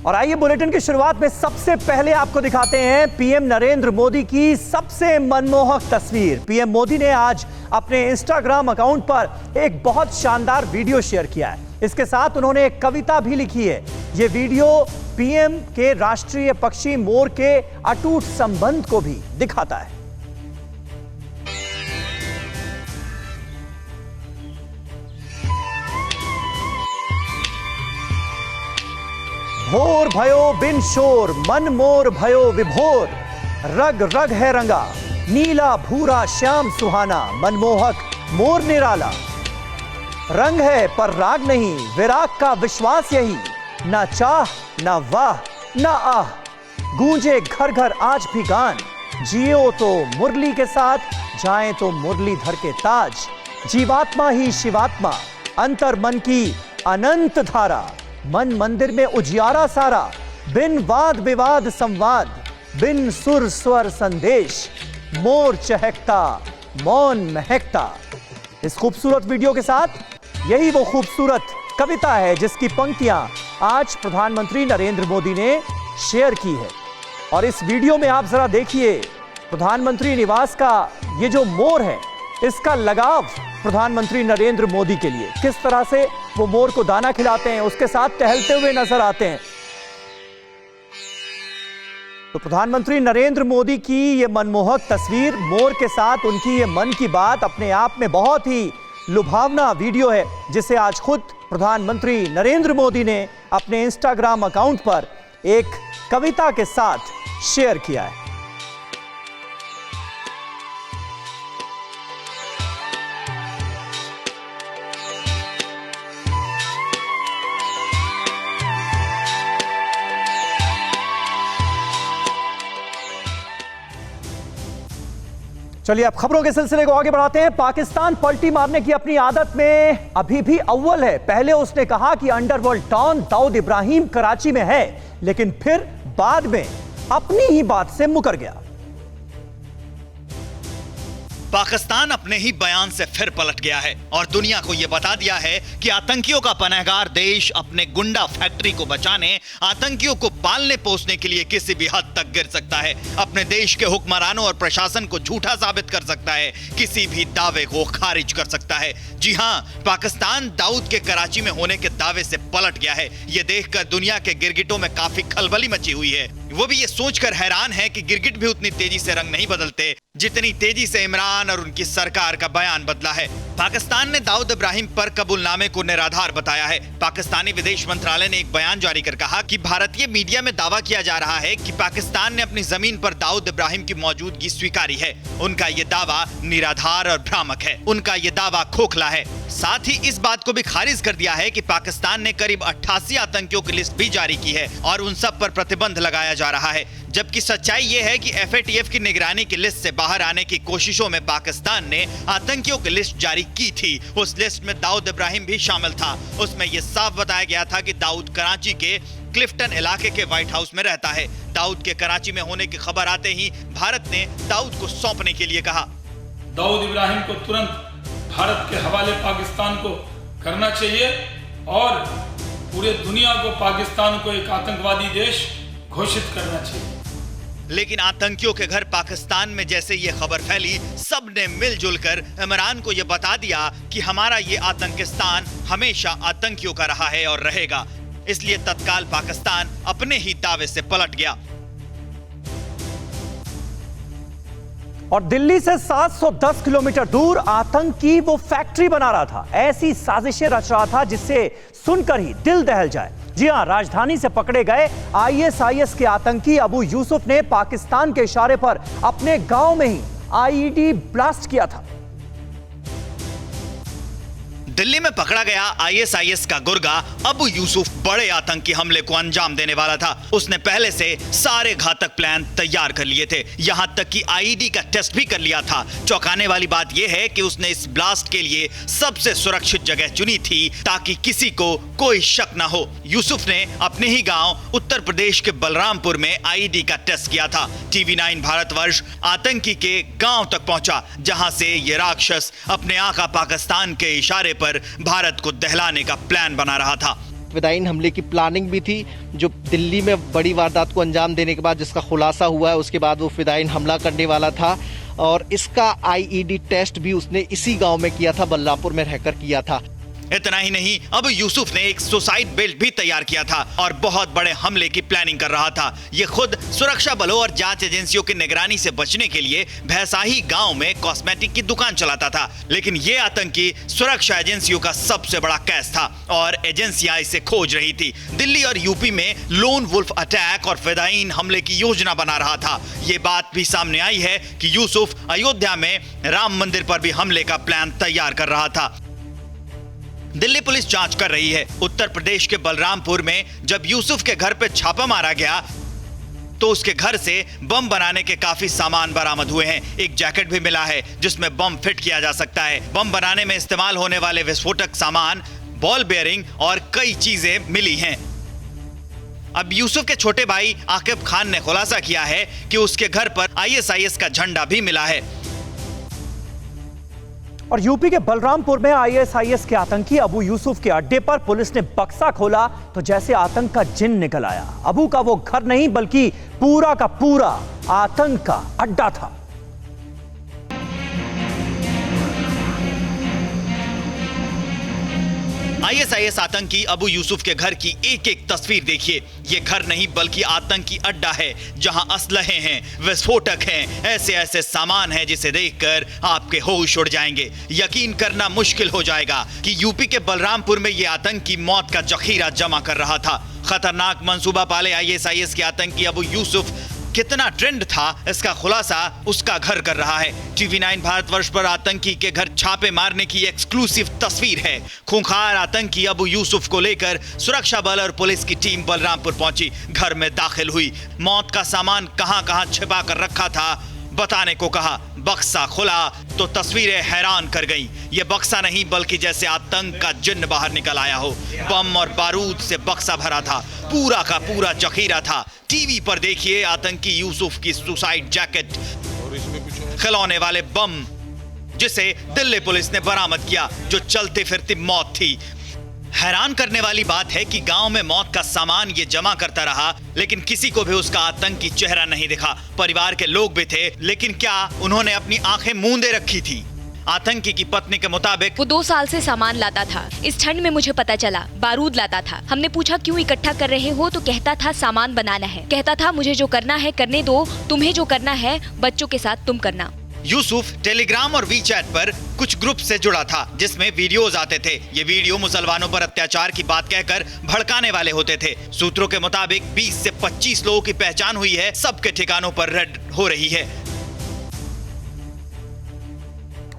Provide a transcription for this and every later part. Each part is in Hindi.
और आइए बुलेटिन की शुरुआत में सबसे पहले आपको दिखाते हैं पीएम नरेंद्र मोदी की सबसे मनमोहक तस्वीर। पीएम मोदी ने आज अपने इंस्टाग्राम अकाउंट पर एक बहुत शानदार वीडियो शेयर किया है। इसके साथ उन्होंने एक कविता भी लिखी है। यह वीडियो पीएम के राष्ट्रीय पक्षी मोर के अटूट संबंध को भी दिखाता है। भोर भयो बिन शोर मन मोर भयो विभोर, रग रग है रंगा नीला भूरा श्याम सुहाना, मनमोहक मोर निराला। रंग है पर राग नहीं विराग का विश्वास यही, ना चाह ना वाह ना आह, गूंजे घर घर आज भी गान, जियो तो मुरली के साथ जाएं तो मुरलीधर के ताज। जीवात्मा ही शिवात्मा अंतर मन की अनंत धारा, मन मंदिर में उजियारा सारा, बिन वाद विवाद संवाद बिन सुर स्वर संदेश, मोर चहकता मौन महकता। इस खूबसूरत वीडियो के साथ यही वो खूबसूरत कविता है जिसकी पंक्तियां आज प्रधानमंत्री नरेंद्र मोदी ने शेयर की है। और इस वीडियो में आप जरा देखिए प्रधानमंत्री निवास का ये जो मोर है, इसका लगाव प्रधानमंत्री नरेंद्र मोदी के लिए, किस तरह से वो मोर को दाना खिलाते हैं, उसके साथ टहलते हुए नजर आते हैं। तो प्रधानमंत्री नरेंद्र मोदी की ये मनमोहक तस्वीर, मोर के साथ उनकी ये मन की बात, अपने आप में बहुत ही लुभावना वीडियो है जिसे आज खुद प्रधानमंत्री नरेंद्र मोदी ने अपने इंस्टाग्राम अकाउंट पर एक कविता के साथ शेयर किया है। चलिए अब खबरों के सिलसिले को आगे बढ़ाते हैं। पाकिस्तान पलटी मारने की अपनी आदत में अभी भी अव्वल है। पहले उसने कहा कि अंडरवर्ल्ड डॉन दाऊद इब्राहिम कराची में है, लेकिन फिर बाद में अपनी ही बात से मुकर गया। पाकिस्तान अपने ही बयान से फिर पलट गया है और दुनिया को यह बता दिया है कि आतंकियों का पनाहगार देश अपने गुंडा फैक्ट्री को बचाने, आतंकियों को पालने पोसने के लिए किसी भी हद तक गिर सकता है। अपने देश के हुक्मरानों और प्रशासन को झूठा साबित कर सकता है, किसी भी दावे को खारिज कर सकता है। जी हां, पाकिस्तान दाऊद के कराची में होने के दावे से पलट गया है। यह देखकर दुनिया के गिरगिटों में काफी खलबली मची हुई है। वो भी ये सोचकर हैरान है कि गिरगिट भी उतनी तेजी से रंग नहीं बदलते जितनी तेजी से इमरान और उनकी सरकार का बयान बदला है। पाकिस्तान ने दाऊद इब्राहिम पर कबूलनामे को निराधार बताया है। पाकिस्तानी विदेश मंत्रालय ने एक बयान जारी कर कहा कि भारतीय मीडिया में दावा किया जा रहा है कि पाकिस्तान ने अपनी जमीन पर दाऊद इब्राहिम की मौजूदगी स्वीकारी है। उनका ये दावा निराधार और भ्रामक है। उनका ये दावा खोखला है। साथ ही इस बात को भी खारिज कर दिया है कि पाकिस्तान ने करीब 88 आतंकियों की लिस्ट भी जारी की है और उन सब पर प्रतिबंध लगाया जा रहा है। जबकि सच्चाई यह है कि FATF की निगरानी की लिस्ट से बाहर आने की कोशिशों में पाकिस्तान ने आतंकियों की लिस्ट जारी की थी। उस लिस्ट में दाऊद इब्राहिम भी शामिल था। उसमें यह साफ बताया गया था कि दाऊद कराची के क्लिफ्टन इलाके के व्हाइट हाउस में रहता है। दाऊद के कराची में होने की खबर आते ही भारत ने दाऊद को सौंपने के लिए कहा। दाऊद इब्राहिम को तुरंत भारत के हवाले पाकिस्तान को करना चाहिए और पूरे दुनिया को पाकिस्तान को एक आतंकवादी देश घोषित करना चाहिए। लेकिन आतंकियों के घर पाकिस्तान में जैसे ये खबर फैली, सबने मिलजुल कर इमरान को यह बता दिया कि हमारा ये आतंकिस्तान हमेशा आतंकियों का रहा है और रहेगा। इसलिए तत्काल पाकिस्तान अपने ही दावे से पलट गया और दिल्ली से 710 किलोमीटर दूर आतंक की वो फैक्ट्री बना रहा था। ऐसी साजिशें रच रहा था जिससे सुनकर ही दिल दहल जाए। जी हां, राजधानी से पकड़े गए ISIS के आतंकी अबू यूसुफ ने पाकिस्तान के इशारे पर अपने गांव में ही IED ब्लास्ट किया था। दिल्ली में पकड़ा गया ISIS का गुर्गा अबू यूसुफ बड़े आतंकी हमले को अंजाम देने वाला था। उसने पहले से सारे घातक प्लान तैयार कर लिए थे, यहां तक कि IED का टेस्ट भी कर लिया था। चौंकाने वाली बात यह है कि उसने इस ब्लास्ट के लिए सबसे सुरक्षित जगह चुनी थी ताकि किसी को कोई शक न हो। यूसुफ ने अपने ही गांव उत्तर प्रदेश के बलरामपुर में IED का टेस्ट किया था। TV9 भारतवर्ष आतंकी के गांव तक पहुंचा जहां से ये राक्षस अपने आका पाकिस्तान के इशारे पर भारत को दहलाने का प्लान बना रहा था। फिदायीन हमले की प्लानिंग भी थी, जो दिल्ली में बड़ी वारदात को अंजाम देने के बाद जिसका खुलासा हुआ है, उसके बाद वो फिदायीन हमला करने वाला था। और इसका आईईडी टेस्ट भी उसने इसी गांव में किया था, बलरामपुर में रहकर किया था। इतना ही नहीं, अब यूसुफ ने एक सुसाइड बेल्ट भी तैयार किया था और बहुत बड़े हमले की प्लानिंग कर रहा था। ये खुद सुरक्षा बलों और जांच एजेंसियों की निगरानी से बचने के लिए भैसाही गांव में कॉस्मेटिक की दुकान चलाता था। लेकिन ये आतंकी सुरक्षा एजेंसियों का सबसे बड़ा कैच था और एजेंसियां इसे खोज रही थी। दिल्ली और यूपी में लोन वुल्फ अटैक और फिदायीन हमले की योजना बना रहा था। ये बात भी सामने आई है कि यूसुफ अयोध्या में राम मंदिर पर भी हमले का प्लान तैयार कर रहा था। दिल्ली पुलिस जांच कर रही है। उत्तर प्रदेश के बलरामपुर में जब यूसुफ के घर पर छापा मारा गया तो उसके घर से बम बनाने के काफी सामान बरामद हुए हैं। एक जैकेट भी मिला है जिसमें बम फिट किया जा सकता है। बम बनाने में इस्तेमाल होने वाले विस्फोटक सामान, बॉल बेयरिंग और कई चीजें मिली हैं। अब यूसुफ के छोटे भाई आकिब खान ने खुलासा किया है कि उसके घर पर आईएसआईएस का झंडा भी मिला है। और यूपी के बलरामपुर में आईएसआईएस के आतंकी अबू यूसुफ के अड्डे पर पुलिस ने बक्सा खोला तो जैसे आतंक का जिन निकल आया। अबू का वो घर नहीं बल्कि पूरा का पूरा आतंक का अड्डा था। आईएसआईएस आतंकी अबू यूसुफ के घर की एक एक तस्वीर देखिए। ये घर नहीं बल्कि आतंकी अड्डा है जहां असलहे हैं, विस्फोटक हैं, ऐसे ऐसे सामान हैं जिसे देखकर आपके होश उड़ जाएंगे। यकीन करना मुश्किल हो जाएगा कि यूपी के बलरामपुर में ये आतंकी मौत का जखीरा जमा कर रहा था। खतरनाक मंसूबा पाले आईएसआईएस के आतंकी अबू यूसुफ कितना ट्रेंड था, इसका खुलासा उसका घर कर रहा है। TV9 भारतवर्ष पर आतंकी के घर छापे मारने की एक्सक्लूसिव तस्वीर है। खूंखार आतंकी अबू यूसुफ को लेकर सुरक्षा बल और पुलिस की टीम बलरामपुर पहुंची, घर में दाखिल हुई। मौत का सामान कहां-कहां छिपा कर रखा था बताने को कहा। बक्सा खुला तो तस्वीरें हैरान कर गईं। ये बक्सा नहीं बल्कि जैसे आतंक का जिन्न बाहर निकल आया हो। बम और बारूद से बक्सा भरा था, पूरा का पूरा जखीरा था। टीवी पर देखिए आतंकी यूसुफ की सुसाइड जैकेट, खिलौने वाले बम जिसे दिल्ली पुलिस ने बरामद किया, जो चलती फिरती मौत थी। हैरान करने वाली बात है कि गांव में मौत का सामान ये जमा करता रहा, लेकिन किसी को भी उसका आतंकी चेहरा नहीं दिखा। परिवार के लोग भी थे, लेकिन क्या उन्होंने अपनी आंखें मूंदे रखी थी? आतंकी की पत्नी के मुताबिक वो 2 साल से सामान लाता था। इस ठंड में मुझे पता चला बारूद लाता था। हमने पूछा क्यों इकट्ठा कर रहे हो तो कहता था सामान बनाना है। कहता था मुझे जो करना है करने दो, तुम्हें जो करना है बच्चों के साथ तुम करना। यूसुफ टेलीग्राम और वीचैट पर कुछ ग्रुप से जुड़ा था जिसमें वीडियोस आते थे। ये वीडियो मुसलमानों पर अत्याचार की बात कहकर भड़काने वाले होते थे। सूत्रों के मुताबिक 20 से 25 लोगों की पहचान हुई है। सबके ठिकानों पर रेड हो रही है।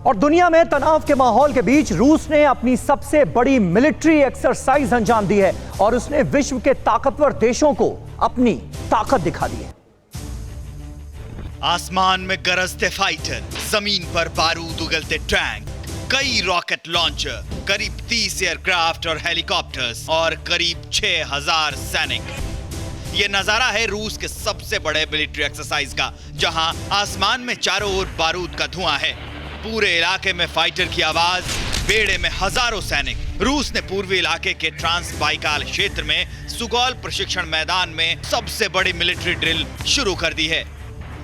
और दुनिया में तनाव के माहौल के बीच रूस ने अपनी सबसे बड़ी मिलिट्री एक्सरसाइज अंजाम दी है और उसने विश्व के ताकतवर देशों को अपनी ताकत दिखा दी है। आसमान में गरजते फाइटर, जमीन पर बारूद उगलते टैंक, कई रॉकेट लॉन्चर, करीब 30 एयरक्राफ्ट और हेलीकॉप्टर्स और करीब 6000 सैनिक। ये नजारा है रूस के सबसे बड़े मिलिट्री एक्सरसाइज का, जहां आसमान में चारों ओर बारूद का धुआं है। पूरे इलाके में फाइटर की आवाज, बेड़े में हजारों सैनिक। रूस ने पूर्वी इलाके के ट्रांस बाइकाल क्षेत्र में सुगौल प्रशिक्षण मैदान में सबसे बड़ी मिलिट्री ड्रिल शुरू कर दी है।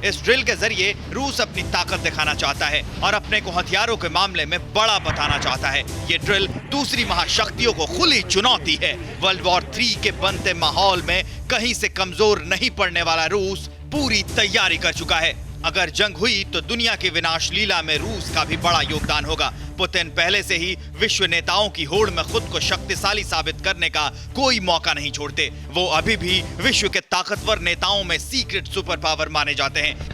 इस ड्रिल के जरिए रूस अपनी ताकत दिखाना चाहता है और अपने को हथियारों के मामले में बड़ा बताना चाहता है। ये ड्रिल दूसरी महाशक्तियों को खुली चुनौती है। वर्ल्ड वॉर 3 के बनते माहौल में कहीं से कमजोर नहीं पड़ने वाला रूस पूरी तैयारी कर चुका है। अगर जंग हुई तो दुनिया की विनाश लीला में रूस का भी बड़ा योगदान होगा। पुतिन पहले से ही विश्व नेताओं की होड़ में खुद को शक्तिशाली साबित करने का कोई मौका नहीं छोड़ते। वो अभी भी विश्व के ताकतवर नेताओं में सीक्रेट सुपर पावर माने जाते हैं।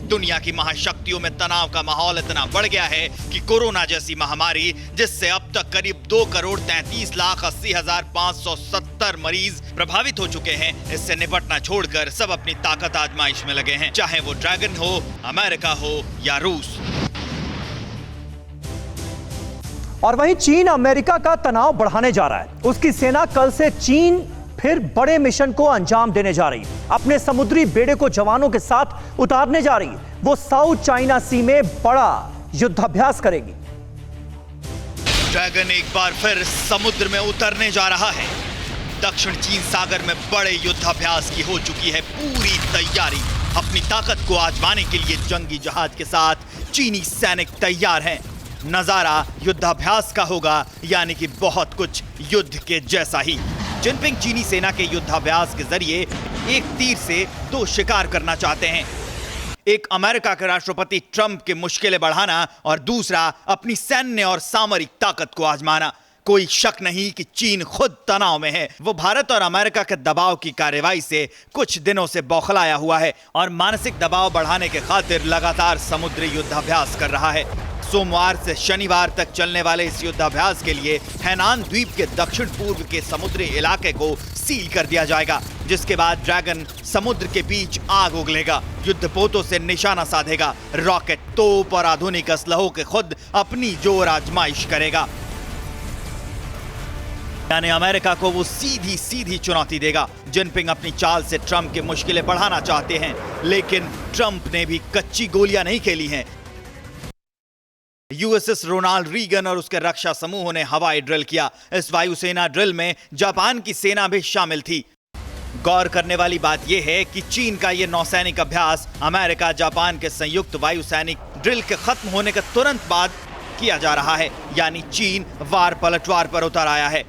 दुनिया की महाशक्तियों में तनाव का माहौल इतना बढ़ गया है कि कोरोना जैसी महामारी, जिससे अब तक करीब 2,33,80,570 मरीज प्रभावित हो चुके हैं, इससे निपटना छोड़कर सब अपनी ताकत आजमाइश में लगे हैं, चाहे वो ड्रैगन हो, अमेरिका हो या रूस। और वहीं चीन अमेरिका का तनाव बढ़ाने जा रहा है। उसकी सेना कल से चीन फिर बड़े मिशन को अंजाम देने जा रही है। अपने समुद्री बेड़े को जवानों के साथ उतारने जा रही है। वो साउथ चाइना सी में बड़ा युद्धाभ्यास करेगी। ड्रैगन एक बार फिर समुद्र में उतरने जा रहा है। दक्षिण चीन सागर में बड़े युद्धाभ्यास की हो चुकी है पूरी तैयारी। अपनी ताकत को आजमाने के लिए जंगी जहाज के साथ चीनी सैनिक तैयार हैं। नजारा युद्धाभ्यास का होगा, यानी कि बहुत कुछ युद्ध के जैसा ही। जिनपिंग चीनी सेना के युद्धाभ्यास के जरिए एक तीर से दो शिकार करना चाहते हैं। एक अमेरिका के राष्ट्रपति ट्रंप की मुश्किलें बढ़ाना और दूसरा अपनी सैन्य और सामरिक ताकत को आजमाना। कोई शक नहीं कि चीन खुद तनाव में है। वो भारत और अमेरिका के दबाव की कार्रवाई से कुछ दिनों से बौखलाया हुआ है और मानसिक दबाव बढ़ाने के खातिर लगातार समुद्री युद्धाभ्यास कर रहा है। सोमवार से शनिवार तक चलने वाले इस युद्धाभ्यास के लिए हैनान द्वीप के दक्षिण पूर्व के समुद्री इलाके को सील कर दिया जाएगा, जिसके बाद ड्रैगन समुद्र के बीच आग उगलेगा, युद्धपोतों से निशाना साधेगा, रॉकेट, तोप और आधुनिक असलहों के खुद अपनी जोर आजमाइश करेगा। यानी अमेरिका को वो सीधी सीधी चुनौती देगा। जिनपिंग अपनी चाल से ट्रंप की मुश्किलें बढ़ाना चाहते हैं, लेकिन ट्रंप ने भी कच्ची गोलियां नहीं खेली हैं। यूएसएस रोनाल्ड रीगन और उसके रक्षा समूहों ने हवाई ड्रिल किया। इस वायुसेना ड्रिल में जापान की सेना भी शामिल थी। गौर करने वाली बात यह है कि चीन का यह नौसैनिक अभ्यास अमेरिका जापान के संयुक्त वायुसैनिक ड्रिल के खत्म होने के तुरंत बाद किया जा रहा है। यानी चीन वार पलटवार पर उतर आया है।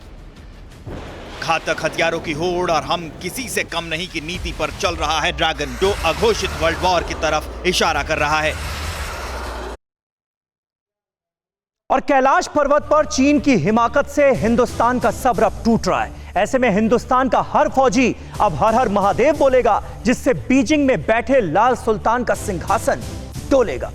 घातक हथियारों की होड़ और हम किसी से कम नहीं की नीति पर चल रहा है ड्रैगन, जो अघोषित वर्ल्ड वॉर की तरफ इशारा कर रहा है। और कैलाश पर्वत पर चीन की हिमाकत से हिंदुस्तान का सब्र अब टूट रहा है। ऐसे में हिंदुस्तान का हर फौजी अब हर हर महादेव बोलेगा, जिससे बीजिंग में बैठे लाल सुल्तान का सिंहासन डोलेगा।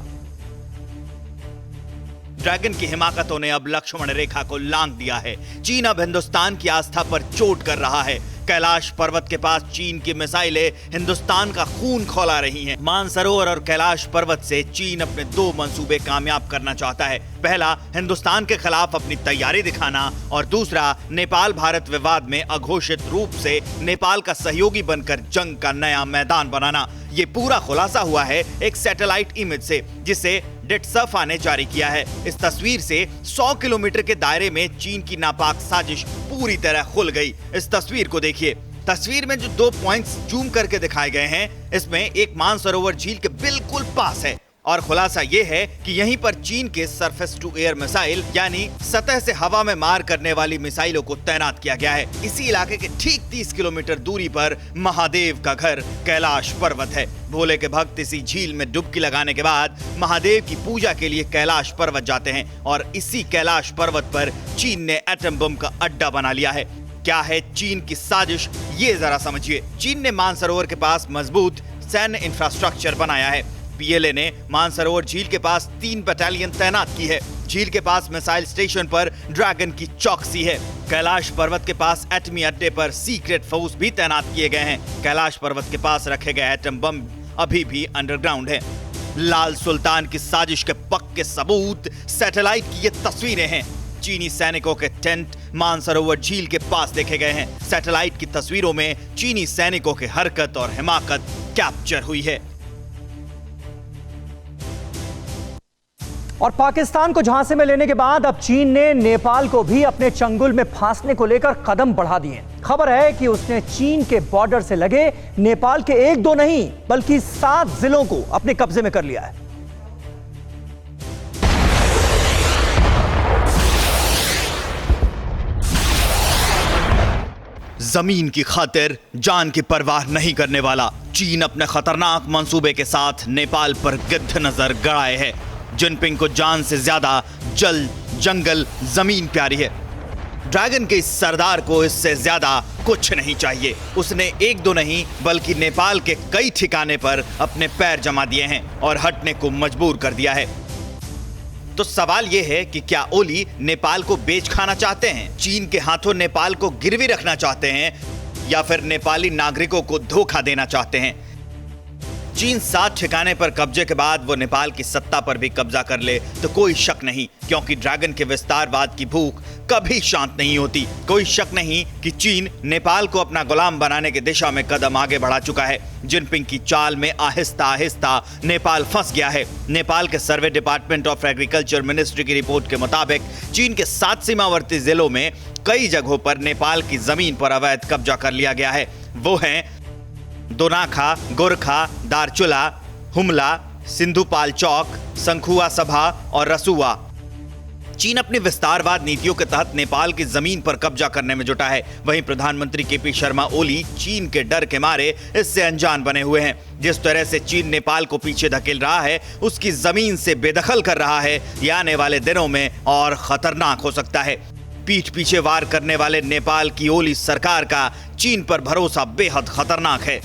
ड्रैगन की हिमाकतों ने अब लक्ष्मण रेखा को लांघ दिया है। चीन अब हिंदुस्तान की आस्था पर चोट कर रहा है। कैलाश पर्वत के पास चीन की मिसाइलें हिंदुस्तान का खून खौला रही हैं। मानसरोवर और कैलाश पर्वत से चीन अपने दो मंसूबे कामयाब करना चाहता है। पहला, हिंदुस्तान के खिलाफ अपनी तैयारी दिखाना, और दूसरा, नेपाल भारत विवाद में अघोषित रूप से नेपाल का सहयोगी बनकर जंग का नया मैदान बनाना। ये पूरा खुलासा हुआ है एक सैटेलाइट इमेज से, जिसे डिटसफा ने जारी किया है। इस तस्वीर से 100 किलोमीटर के दायरे में चीन की नापाक साजिश पूरी तरह खुल गई। इस तस्वीर को देखिए। तस्वीर में जो 2 पॉइंट्स जूम करके दिखाए गए हैं, इसमें एक मानसरोवर झील के बिल्कुल पास है, और खुलासा यह है कि यहीं पर चीन के सरफेस टू एयर मिसाइल यानी सतह से हवा में मार करने वाली मिसाइलों को तैनात किया गया है। इसी इलाके के ठीक 30 किलोमीटर दूरी पर महादेव का घर कैलाश पर्वत है। भोले के भक्त इसी झील में डुबकी लगाने के बाद महादेव की पूजा के लिए कैलाश पर्वत जाते हैं, और इसी कैलाश पर्वत पर चीन ने एटम बम का अड्डा बना लिया है। क्या है चीन की साजिश, ये जरा समझिए। चीन ने मानसरोवर के पास मजबूत सैन्य इंफ्रास्ट्रक्चर बनाया है। पीएलए ने मानसरोवर झील के पास 3 बटालियन तैनात की है। झील के पास मिसाइल स्टेशन पर ड्रैगन की चौकसी है। कैलाश पर्वत के पास एटमी अड्डे पर सीक्रेट फोर्स भी तैनात किए गए हैं। कैलाश पर्वत के पास रखे गए एटम बम अभी भी अंडरग्राउंड है। लाल सुल्तान की साजिश के पक्के सबूत सैटेलाइट की ये तस्वीरें हैं। चीनी सैनिकों के टेंट मानसरोवर झील के पास देखे गए हैं। सैटेलाइट की तस्वीरों में चीनी सैनिकों की हरकत और हिमाकत कैप्चर हुई है। और पाकिस्तान को झांसे में लेने के बाद अब चीन ने नेपाल को भी अपने चंगुल में फांसने को लेकर कदम बढ़ा दिए। खबर है कि उसने चीन के बॉर्डर से लगे नेपाल के 1-2 नहीं बल्कि 7 जिलों को अपने कब्जे में कर लिया है। जमीन की खातिर जान की परवाह नहीं करने वाला चीन अपने खतरनाक मंसूबे के साथ नेपाल पर गिद्ध नजर गड़ाए है। जिनपिंग को जान से ज्यादा जल, जंगल, जमीन प्यारी है। ड्रैगन के इस सरदार को इससे ज्यादा कुछ नहीं चाहिए। उसने 1-2 नहीं बल्कि नेपाल के कई ठिकाने पर अपने पैर जमा दिए हैं और हटने को मजबूर कर दिया है। तो सवाल यह है कि क्या ओली नेपाल को बेच खाना चाहते हैं, चीन के हाथों नेपाल को गिरवी रखना चाहते हैं, या फिर नेपाली नागरिकों को धोखा देना चाहते हैं? चीन 7 ठिकाने पर कब्जे के बाद वो नेपाल की सत्ता पर भी कब्जा कर ले तो कोई शक नहीं, क्योंकि ड्रैगन के विस्तारवाद की भूख कभी शांत नहीं होती। कोई शक नहीं कि चीन नेपाल को अपना गुलाम बनाने की दिशा में कदम आगे बढ़ा चुका है। जिनपिंग की चाल में आहिस्ता आहिस्ता नेपाल फंस गया है। नेपाल के सर्वे डिपार्टमेंट ऑफ एग्रीकल्चर मिनिस्ट्री की रिपोर्ट के मुताबिक चीन के 7 सीमावर्ती जिलों में कई जगहों पर नेपाल की जमीन पर अवैध कब्जा कर लिया गया है। वो हैं दोनाखा, गोरखा, दारचुला, हुमला, सिंधुपाल चौक, संखुआ सभा और रसुआ। चीन अपनी विस्तारवाद नीतियों के तहत नेपाल की जमीन पर कब्जा करने में जुटा है। वहीं प्रधानमंत्री केपी शर्मा ओली चीन के डर के मारे इससे अनजान बने हुए हैं। जिस तरह से चीन नेपाल को पीछे धकेल रहा है, उसकी जमीन से बेदखल कर रहा है, ये आने वाले दिनों में और खतरनाक हो सकता है। पीठ पीछे वार करने वाले नेपाल की ओली सरकार का चीन पर भरोसा बेहद खतरनाक है।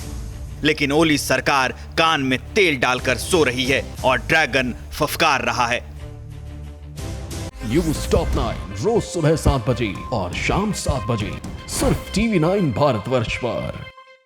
लेकिन ओली सरकार कान में तेल डालकर सो रही है और ड्रैगन फफकार रहा है। न्यूज़ टॉप 9 रोज सुबह 7 बजे और शाम 7 बजे सिर्फ TV9 भारतवर्ष पर।